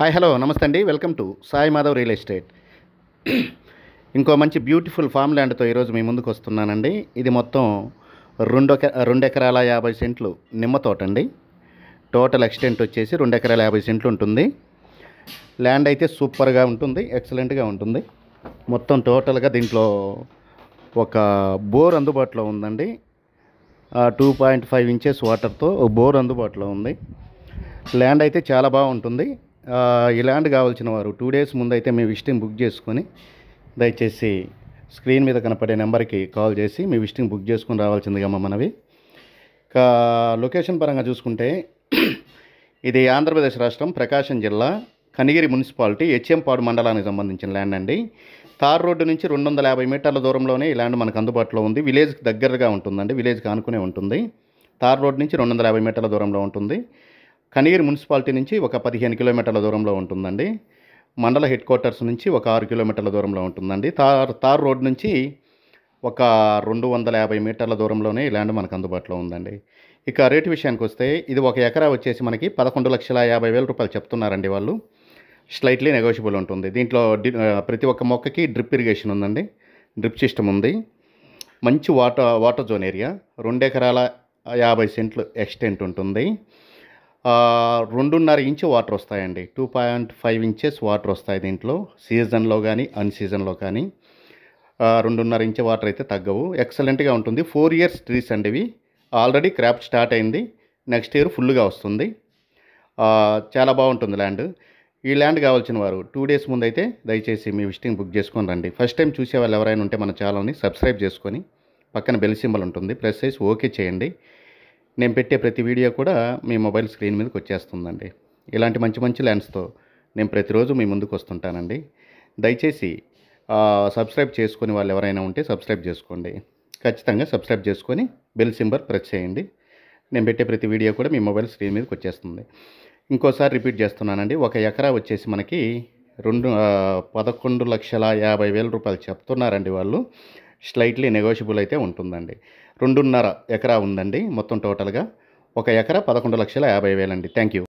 Hi hello నమస్తే అండి. Welcome to Sai Madhav real estate. ఇంకో మంచి బ్యూటిఫుల్ ఫామ్ ల్యాండ్తో ఈరోజు మీ ముందుకు వస్తున్నానండి. ఇది మొత్తం 2 ఎకరాల 50 సెంట్లు నిమ్మ తోట అండి. టోటల్ ఎక్స్టెంట్ వచ్చేసి 2 ఎకరాల 50 సెంట్లు ఉంటుంది. ల్యాండ్ అయితే సూపర్గా ఉంటుంది, ఎక్సలెంట్గా ఉంటుంది. మొత్తం టోటల్గా దీంట్లో ఒక బోర్ అందుబాటులో ఉందండి. 2.5 ఇంచెస్ వాటర్తో బోర్ అందుబాటులో ఉంది. ల్యాండ్ అయితే చాలా బాగుంటుంది. ఈ ల్యాండ్ కావాల్సిన వారు 2 డేస్ ముందు అయితే మీ విజిటింగ్ బుక్ చేసుకొని దయచేసి స్క్రీన్ మీద కనపడే నెంబర్కి కాల్ చేసి మీ విజిటింగ్ బుక్ చేసుకొని రావాల్సిందిగా మనవి. ఇక లొకేషన్ పరంగా చూసుకుంటే ఇది ఆంధ్రప్రదేశ్ రాష్ట్రం ప్రకాశం జిల్లా కనిగిరి మున్సిపాలిటీ హెచ్ఎంపాడు మండలానికి సంబంధించిన ల్యాండ్ అండి. తార్ రోడ్డు నుంచి 250 మీటర్ల దూరంలోనే ఈ ల్యాండ్ మనకు అందుబాటులో ఉంది. విలేజ్కి దగ్గరగా ఉంటుందండి, విలేజ్కి ఆనుకునే ఉంటుంది. తార్ రోడ్ నుంచి 250 మీటర్ల దూరంలో ఉంటుంది. కనిగిరి మున్సిపాలిటీ నుంచి ఒక 15 కిలోమీటర్ల దూరంలో ఉంటుందండి. మండల హెడ్ క్వార్టర్స్ నుంచి ఒక 6 కిలోమీటర్ల దూరంలో ఉంటుందండి. తార్ రోడ్ నుంచి ఒక 250 మీటర్ల దూరంలోనే ఈ ల్యాండ్ మనకు అందుబాటులో ఉందండి. ఇక రేటు విషయానికి వస్తే ఇది ఒక ఎకరా వచ్చేసి మనకి 11,50,000 రూపాయలు చెప్తున్నారండి వాళ్ళు. స్లైట్లీ నెగోషియబుల్ ఉంటుంది. దీంట్లో ప్రతి ఒక్క మొక్కకి డ్రిప్ ఇరిగేషన్ ఉందండి, డ్రిప్ సిస్టమ్ ఉంది. మంచి వాటర్ జోన్ ఏరియా. 2 ఎకరాల 50 సెంట్లు ఎక్స్టెంట్ ఉంటుంది. 2.5 ఇంచు వాటర్ వస్తాయండి. 2.5 ఇంచెస్ వాటర్ వస్తాయి దీంట్లో, సీజన్లో కానీ అన్ సీజన్లో కానీ. 2.5 ఇంచు వాటర్ అయితే తగ్గవు. ఎక్సలెంట్గా ఉంటుంది. 4 ఇయర్స్ ట్రీస్ అండి ఇవి. ఆల్రెడీ క్రాప్ స్టార్ట్ అయింది, నెక్స్ట్ ఇయర్ ఫుల్గా వస్తుంది. చాలా బాగుంటుంది ల్యాండ్. ఈ ల్యాండ్ కావాల్సిన వారు 2 డేస్ ముందు అయితే దయచేసి మీ విజిటింగ్ బుక్ చేసుకొని రండి. ఫస్ట్ టైం చూసే వాళ్ళు ఎవరైనా ఉంటే మన ఛానల్ని సబ్స్క్రైబ్ చేసుకొని పక్కన బెల్ సింబల్ ఉంటుంది, ప్రెస్ చేసి ఓకే చేయండి. నేను పెట్టే ప్రతి వీడియో కూడా మీ మొబైల్ స్క్రీన్ మీదకి వచ్చేస్తుందండి. ఇలాంటి మంచి మంచి ల్యాండ్స్తో నేను ప్రతిరోజు మీ ముందుకు వస్తుంటానండి. దయచేసి సబ్స్క్రైబ్ చేసుకుని వాళ్ళు ఎవరైనా ఉంటే సబ్స్క్రైబ్ చేసుకోండి. ఖచ్చితంగా సబ్స్క్రైబ్ చేసుకొని బెల్ సింబల్ ప్రెస్ చేయండి. నేను పెట్టే ప్రతి వీడియో కూడా మీ మొబైల్ స్క్రీన్ మీదకి వచ్చేస్తుంది. ఇంకోసారి రిపీట్ చేస్తున్నానండి. ఒక ఎకరా వచ్చేసి మనకి 11,50,000 రూపాయలు చెప్తున్నారండి వాళ్ళు. స్లైట్లీ నెగోషియబుల్ అయితే ఉంటుందండి. 2.5 ఎకరా ఉందండి మొత్తం టోటల్గా. ఒక ఎకరా 11,50,000 అండి. Thank you.